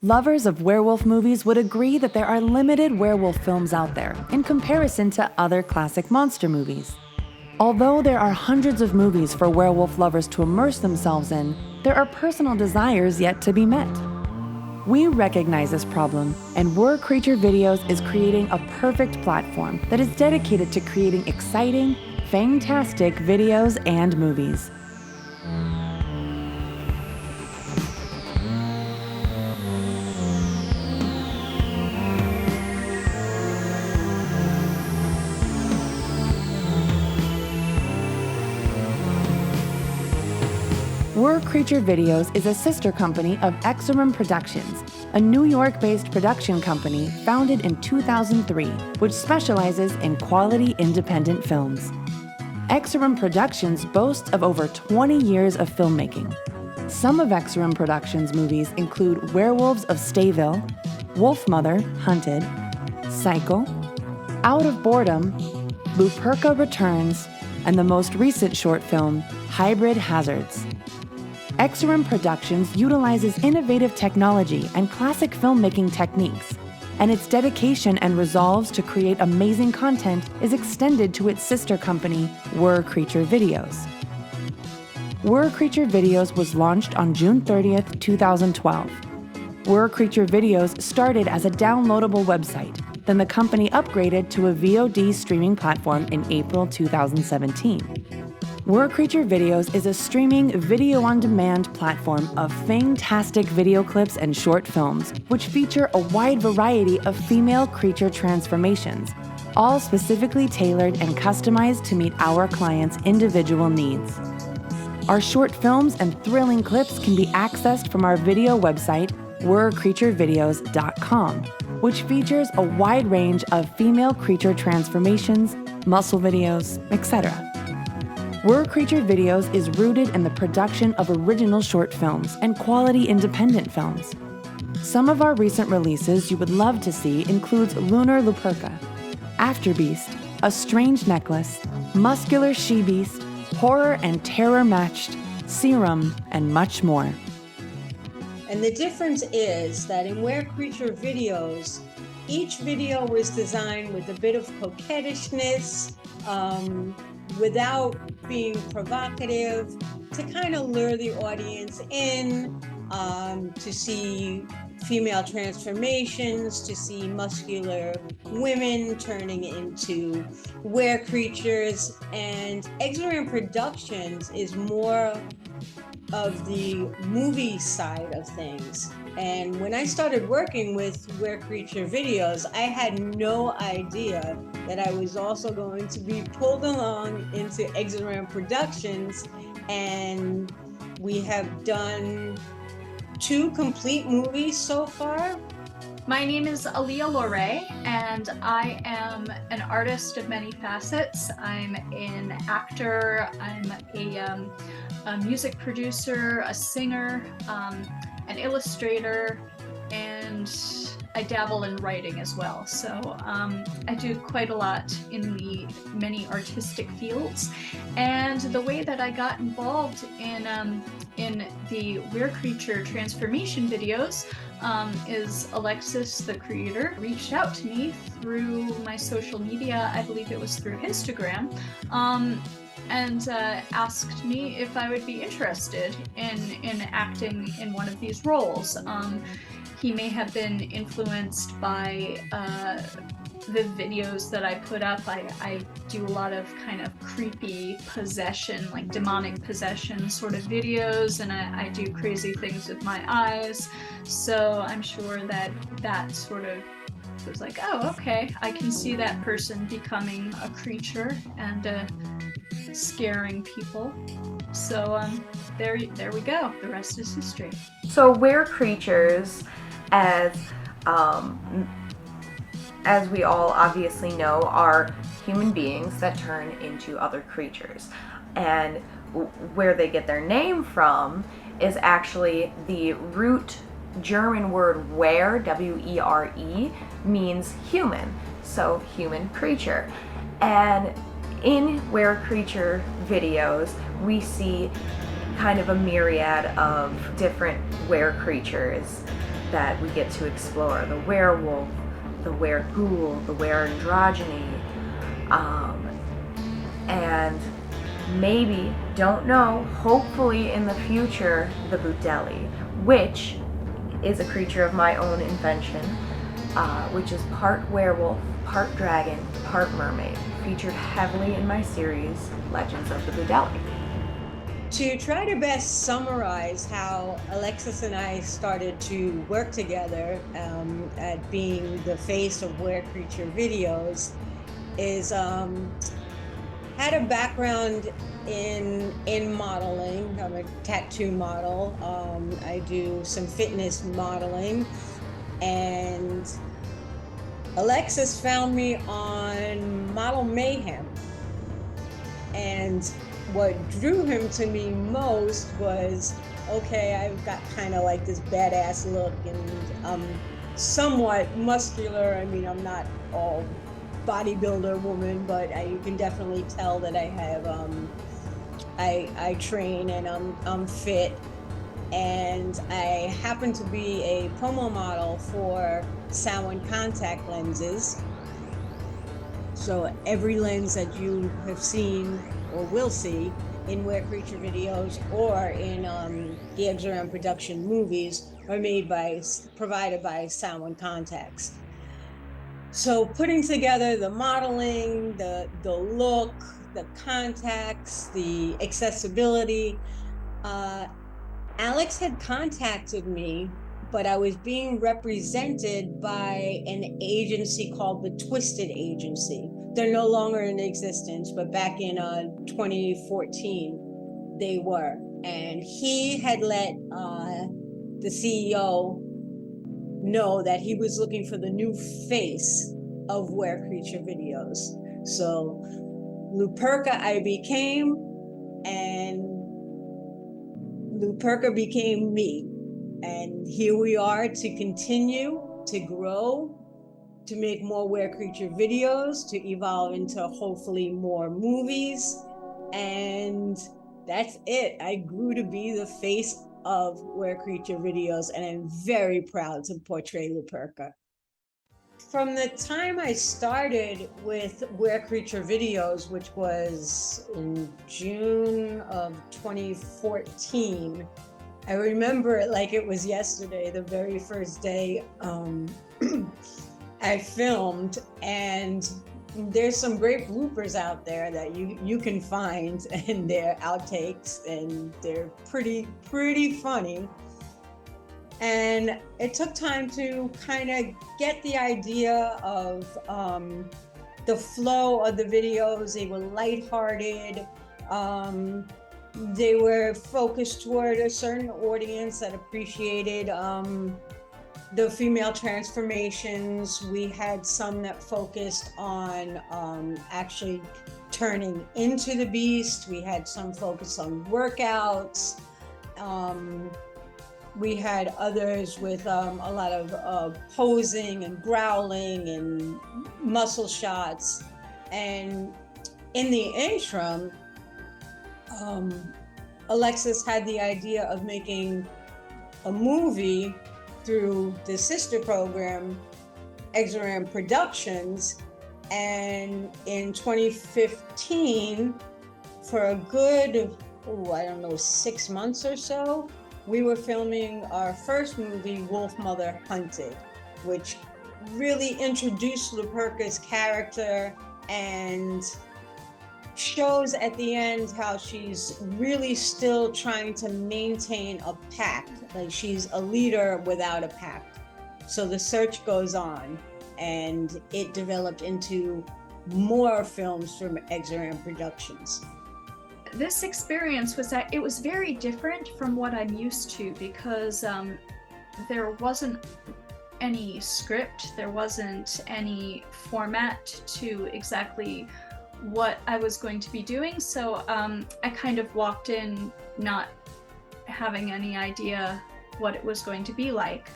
Lovers of werewolf movies would agree that there are limited werewolf films out there in comparison to other classic monster movies. Although there are hundreds of movies for werewolf lovers to immerse themselves in, there are personal desires yet to be met. We recognize this problem, and Were-Creature Videos is creating a perfect platform that is dedicated to creating exciting, fantastic videos and movies. Were-Creature Videos is a sister company of Exiram Productions, a New York-based production company founded in 2003, which specializes in quality independent films. Exiram Productions boasts of over 20 years of filmmaking. Some of Exiram Productions' movies include Werewolves of Stayville, Wolfmother, Hunted, Cycle, Out of Boredom, Luperca Returns, and the most recent short film, Hybrid Hazards. Exiram Productions utilizes innovative technology and classic filmmaking techniques, and its dedication and resolve to create amazing content is extended to its sister company, Were-Creature Videos. Were-Creature Videos was launched on June 30th, 2012. Were-Creature Videos started as a downloadable website, then the company upgraded to a VOD streaming platform in April 2017. Were-Creature Videos is a streaming video-on-demand platform of fantastic video clips and short films, which feature a wide variety of female creature transformations, all specifically tailored and customized to meet our clients' individual needs. Our short films and thrilling clips can be accessed from our video website, were-creaturevideos.com, which features a wide range of female creature transformations, muscle videos, etc. Were-Creature Videos is rooted in the production of original short films and quality independent films. Some of our recent releases you would love to see includes Lunar Luperca, Afterbeast, A Strange Necklace, Muscular She-Beast, Horror and Terror Matched, Serum, and much more. And the difference is that in Were-Creature Videos, each video was designed with a bit of coquettishness, without being provocative, to kind of lure the audience in, to see female transformations, to see muscular women turning into were-creatures. And Exiram Productions is more of the movie side of things. And when I started working with Were-Creature Videos, I had no idea that I was also going to be pulled along into Exiram Productions. And we have done 2 complete movies so far. My name is Aaliyah Lorray, and I am an artist of many facets. I'm an actor, I'm a music producer, a singer, an illustrator, and I dabble in writing as well. So I do quite a lot in the many artistic fields. And the way that I got involved in the Were-Creature transformation videos is Alexis, the creator, reached out to me through my social media. I believe it was through Instagram. And asked me if I would be interested in acting in one of these roles. He may have been influenced by the videos that I put up. I do a lot of kind of creepy possession, like demonic possession sort of videos, and I do crazy things with my eyes. So I'm sure that sort of was like, oh, okay, I can see that person becoming a creature and scaring people. So there we go. The rest is history. So were-creatures, as we all obviously know, are human beings that turn into other creatures. And where they get their name from is actually the root German word were, W-E-R-E, means human, so human creature. And in Were-Creature Videos, we see kind of a myriad of different were-creatures that we get to explore: the werewolf, the were-ghoul, the were-drogyny, and maybe, don't know, hopefully in the future, the bu-déli, which is a creature of my own invention, which is part werewolf, part dragon, part mermaid, featured heavily in my series, Legends of the Bu-déli. To try to best summarize how Alexis and I started to work together at being the face of Were Creature Videos is had a background in modeling. I'm a tattoo model. I do some fitness modeling, and Alexis found me on Model Mayhem. And what drew him to me most was, okay, I've got kind of like this badass look, and I'm somewhat muscular. I mean, I'm not all bodybuilder woman, but you can definitely tell that I have, I train and I'm fit. And I happen to be a promo model for Samhain contact lenses. So every lens that you have seen or will see in Were Creature Videos or in the Exiram Production movies are provided by Samhain Contacts. So putting together the modeling, the look, the contacts, the accessibility, Alex had contacted me, but I was being represented by an agency called the Twisted Agency. They're no longer in existence, but back in 2014, they were. And he had let the CEO know that he was looking for the new face of Were Creature Videos. So Luperca I became, and Luperca became me. And here we are to continue to grow, to make more Were Creature Videos, to evolve into hopefully more movies. And that's it. I grew to be the face of Were Creature Videos, and I'm very proud to portray Luperca. From the time I started with Were Creature Videos, which was in June of 2014, I remember it like it was yesterday, the very first day I filmed, and there's some great bloopers out there that you can find, and they're outtakes, and they're pretty funny. And it took time to kind of get the idea of the flow of the videos. They were lighthearted. They were focused toward a certain audience that appreciated the female transformations. We had some that focused on actually turning into the beast. We had some focus on workouts. We had others with a lot of posing and growling and muscle shots. And in the interim, Alexis had the idea of making a movie through the sister program, Exiram Productions. And in 2015, for a good, 6 months or so, we were filming our first movie, Wolf Mother Hunted, which really introduced Luperca's character and shows at the end how she's really still trying to maintain a pack. Like, she's a leader without a pack. So the search goes on, and it developed into more films from Exiram Productions. This experience was that it was very different from what I'm used to, because there wasn't any script, there wasn't any format to exactly what I was going to be doing. So I kind of walked in not having any idea what it was going to be like.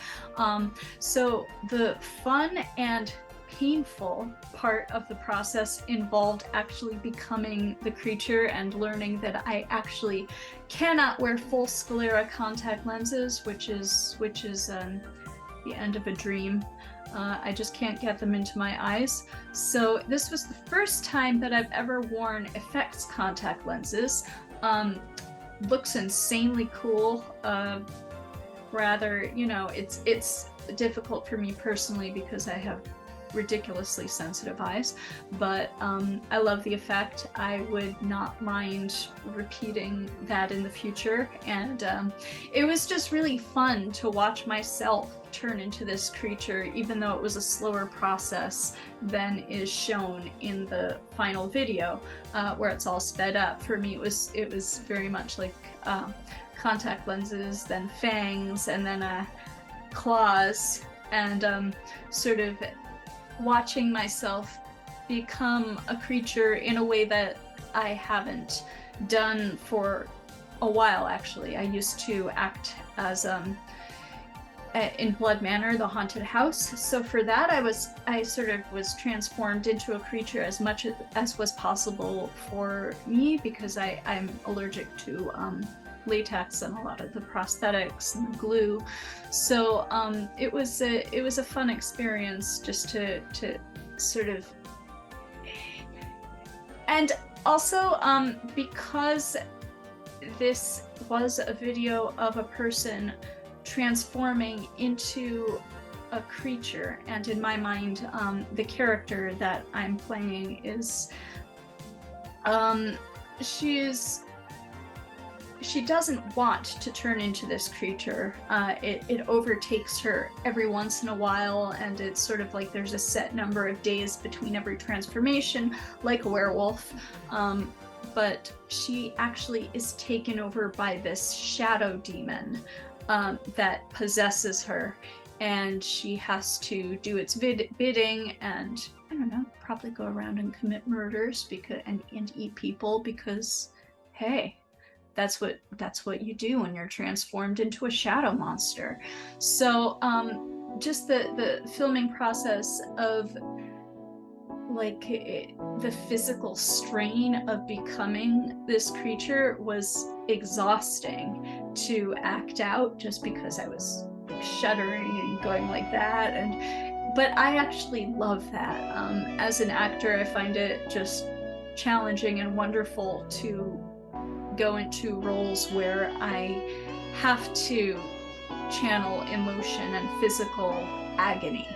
So the fun and painful part of the process involved actually becoming the creature and learning that I actually cannot wear full sclera contact lenses, which is the end of a dream. I just can't get them into my eyes. So this was the first time that I've ever worn effects contact lenses. Looks insanely cool. Rather, you know, it's difficult for me personally because I have ridiculously sensitive eyes, but I love the effect. I would not mind repeating that in the future, and it was just really fun to watch myself turn into this creature, even though it was a slower process than is shown in the final video, where it's all sped up. For me, it was very much like contact lenses, then fangs, and then claws, and sort of watching myself become a creature in a way that I haven't done for a while, actually. I used to act as in Blood Manor, the haunted house. So for that, I sort of was transformed into a creature as much as was possible for me, because I'm allergic to latex and a lot of the prosthetics and the glue. So it was a fun experience just to sort of, and also because this was a video of a person transforming into a creature, and in my mind the character that I'm playing is she doesn't want to turn into this creature. It overtakes her every once in a while, and it's sort of like there's a set number of days between every transformation, like a werewolf. But she actually is taken over by this shadow demon that possesses her, and she has to do its bidding, and I don't know, probably go around and commit murders and eat people, because hey, that's what you do when you're transformed into a shadow monster. So just the filming process of like the physical strain of becoming this creature was exhausting to act out, just because I was like shuddering and going like that. But I actually love that. As an actor, I find it just challenging and wonderful to go into roles where I have to channel emotion and physical agony.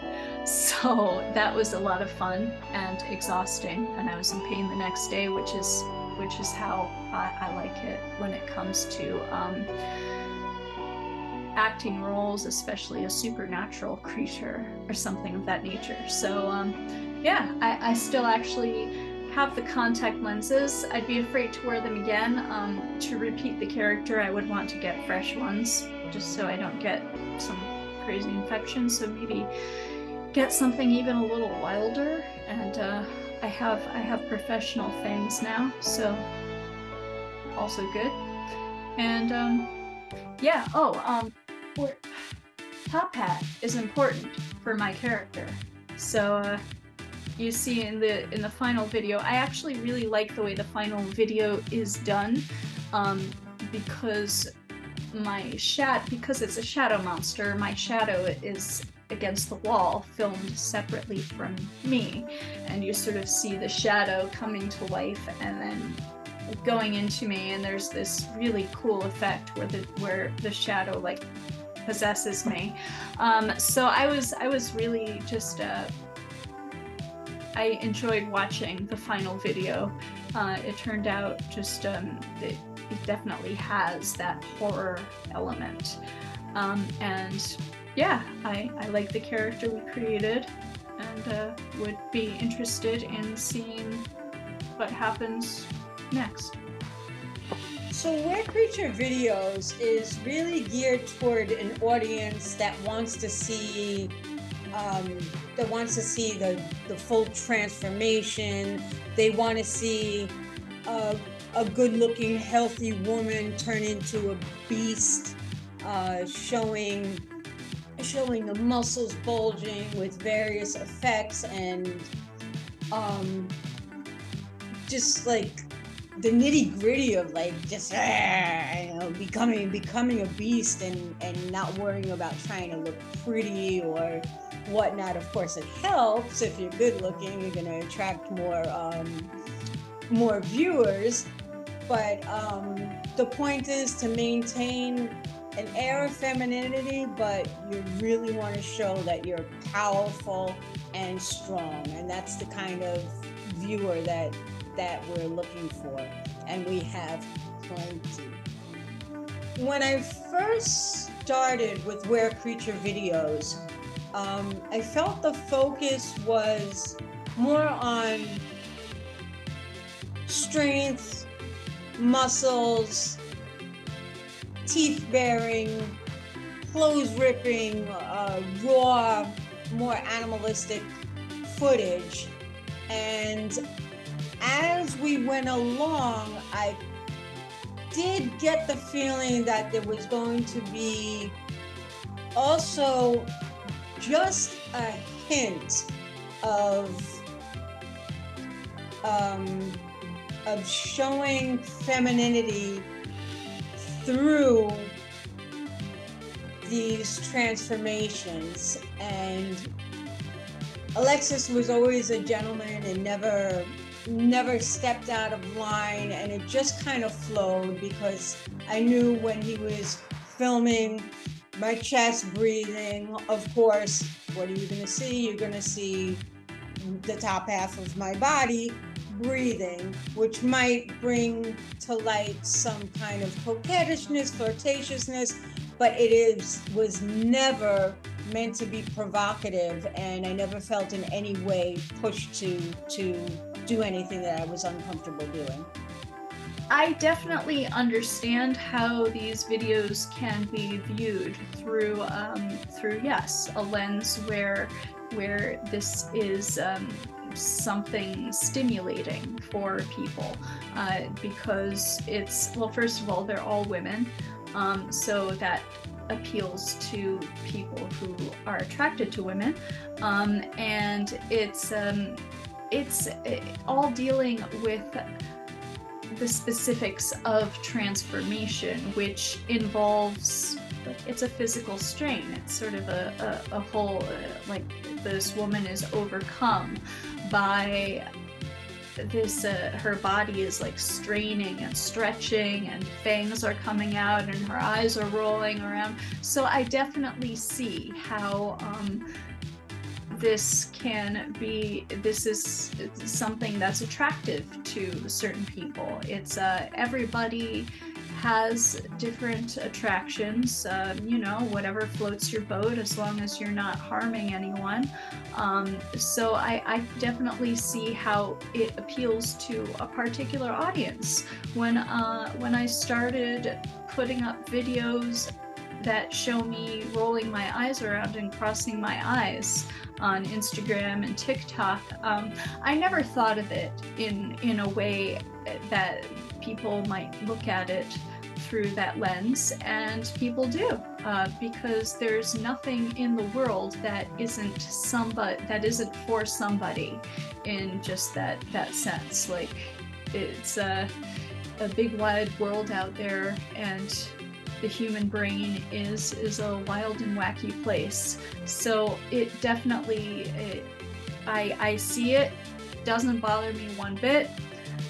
So that was a lot of fun and exhausting, and I was in pain the next day, which is how I like it when it comes to acting roles, especially a supernatural creature or something of that nature. So yeah, I still actually have the contact lenses. I'd be afraid to wear them again. To repeat the character, I would want to get fresh ones, just so I don't get some crazy infection. So maybe get something even a little wilder. And I have professional things now, so also good. And yeah. Top hat is important for my character. So you see in the final video, I actually really like the way the final video is done, because because it's a shadow monster, my shadow is against the wall, filmed separately from me, and you sort of see the shadow coming to life and then going into me, and there's this really cool effect where the shadow like possesses me. So I was really just I enjoyed watching the final video. It turned out just it definitely has that horror element, and yeah, I like the character we created, and would be interested in seeing what happens next. So Were Creature Videos is really geared toward an audience that wants to see the full transformation. They want to see a good-looking, healthy woman turn into a beast, showing the muscles bulging with various effects, and just like the nitty gritty of like just becoming a beast and not worrying about trying to look pretty or whatnot. Of course, it helps if you're good looking. You're going to attract more viewers. But the point is to maintain an air of femininity, but you really want to show that you're powerful and strong, and that's the kind of viewer that we're looking for, and we have plenty. When I first started with Were Creature videos, I felt the focus was more on strength, muscles, teeth baring, clothes ripping, raw, more animalistic footage. And as we went along, I did get the feeling that there was going to be also just a hint of showing femininity through these transformations. And Alexis was always a gentleman and never stepped out of line, and it just kind of flowed because I knew when he was filming my chest breathing, of course, what are you going to see? You're going to see the top half of my body breathing, which might bring to light some kind of coquettishness, flirtatiousness, but was never meant to be provocative, and I never felt in any way pushed to do anything that I was uncomfortable doing. I definitely understand how these videos can be viewed through yes, a lens where this is something stimulating for people, because it's, well, first of all, they're all women, so that appeals to people who are attracted to women, and it's all dealing with the specifics of transformation, which involves, it's a physical strain. It's sort of a whole, like this woman is overcome by this, her body is like straining and stretching, and fangs are coming out and her eyes are rolling around. So I definitely see how this is something that's attractive to certain people. It's everybody has different attractions, whatever floats your boat, as long as you're not harming anyone. So I definitely see how it appeals to a particular audience. When I started putting up videos that show me rolling my eyes around and crossing my eyes on Instagram and TikTok, I never thought of it in a way that people might look at it through that lens, and people do, because there's nothing in the world that isn't for somebody in just that sense. Like, it's a big wide world out there, and the human brain is a wild and wacky place. So it definitely, I see it, doesn't bother me one bit.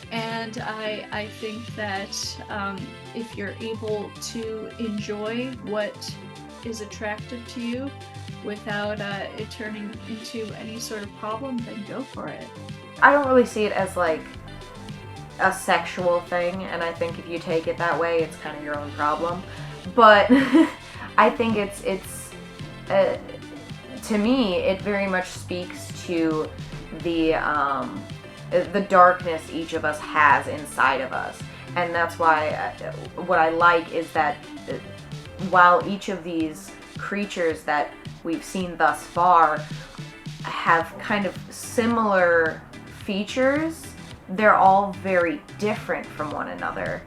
And I think that if you're able to enjoy what is attractive to you without it turning into any sort of problem, then go for it. I don't really see it as like a sexual thing, and I think if you take it that way, it's kind of your own problem. But I think it's to me, it very much speaks to the darkness each of us has inside of us. And that's why what I like is that while each of these creatures that we've seen thus far have kind of similar features, they're all very different from one another,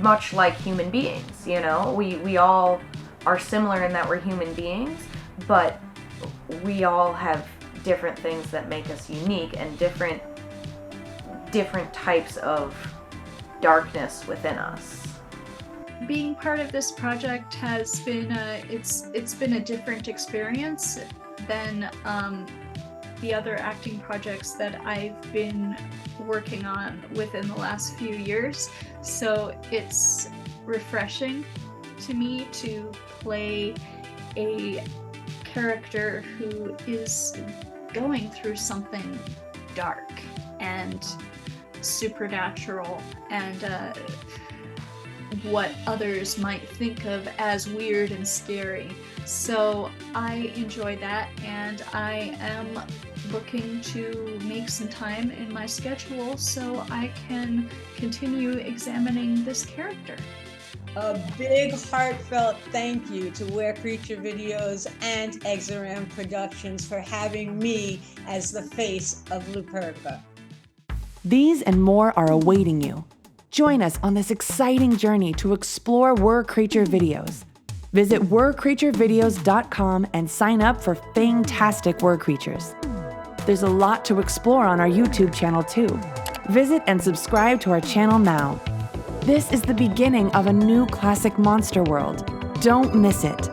much like human beings. We all are similar in that we're human beings, but we all have different things that make us unique, and different different types of darkness within us. Being part of this project has been it's been a different experience than the other acting projects that I've been working on within the last few years. So it's refreshing to me to play a character who is going through something dark and supernatural and what others might think of as weird and scary. So I enjoy that, and I am looking to make some time in my schedule so I can continue examining this character. A big heartfelt thank you to Were Creature Videos and Exiram Productions for having me as the face of Luperca. These and more are awaiting you. Join us on this exciting journey to explore Were Creature Videos. Visit were-creaturevideos.com and sign up for fantastic Were Creatures. There's a lot to explore on our YouTube channel too. Visit and subscribe to our channel now. This is the beginning of a new classic monster world. Don't miss it.